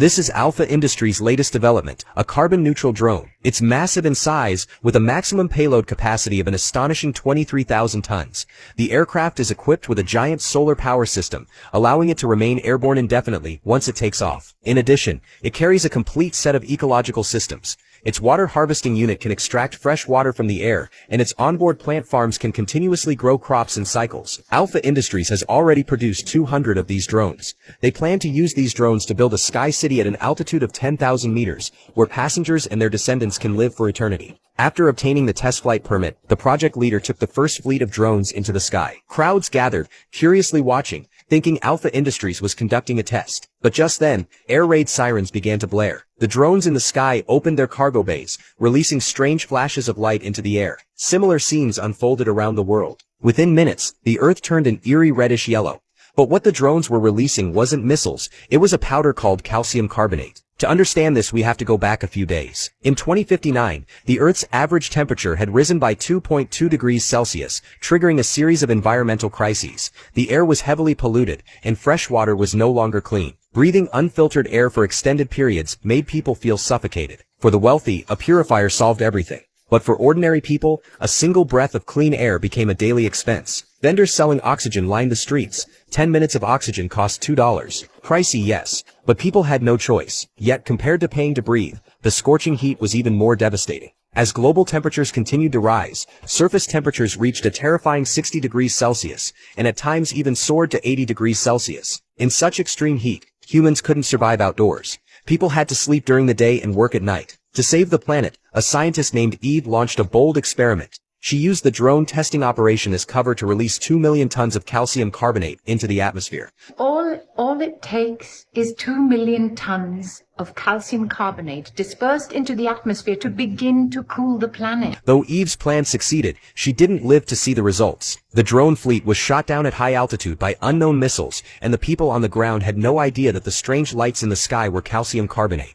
This is Alpha Industries' latest development, a carbon-neutral drone. It's massive in size, with a maximum payload capacity of an astonishing 23,000 tons. The aircraft is equipped with a giant solar power system, allowing it to remain airborne indefinitely once it takes off. In addition, it carries a complete set of ecological systems. Its water harvesting unit can extract fresh water from the air, and its onboard plant farms can continuously grow crops in cycles. Alpha Industries has already produced 200 of these drones. They plan to use these drones to build a sky city at an altitude of 10,000 meters, where passengers and their descendants can live for eternity. After obtaining the test flight permit, the project leader took the first fleet of drones into the sky. Crowds gathered, curiously watching, thinking Alpha Industries was conducting a test. But just then, air raid sirens began to blare. The drones in the sky opened their cargo bays, releasing strange flashes of light into the air. Similar scenes unfolded around the world. Within minutes, the Earth turned an eerie reddish yellow. But what the drones were releasing wasn't missiles, it was a powder called calcium carbonate. To understand this, we have to go back a few days. In 2059, the Earth's average temperature had risen by 2.2 degrees Celsius, triggering a series of environmental crises. The air was heavily polluted, and fresh water was no longer clean. Breathing unfiltered air for extended periods made people feel suffocated. For the wealthy, a purifier solved everything. But for ordinary people, a single breath of clean air became a daily expense. Vendors selling oxygen lined the streets. 10 minutes of oxygen cost $2. Pricey, yes, but people had no choice. Yet compared to paying to breathe, the scorching heat was even more devastating. As global temperatures continued to rise, surface temperatures reached a terrifying 60 degrees Celsius, and at times even soared to 80 degrees Celsius. In such extreme heat, humans couldn't survive outdoors. People had to sleep during the day and work at night. To save the planet, a scientist named Eve launched a bold experiment. She used the drone testing operation as cover to release 2 million tons of calcium carbonate into the atmosphere. All it takes is 2 million tons of calcium carbonate dispersed into the atmosphere to begin to cool the planet. Though Eve's plan succeeded, she didn't live to see the results. The drone fleet was shot down at high altitude by unknown missiles, and the people on the ground had no idea that the strange lights in the sky were calcium carbonate.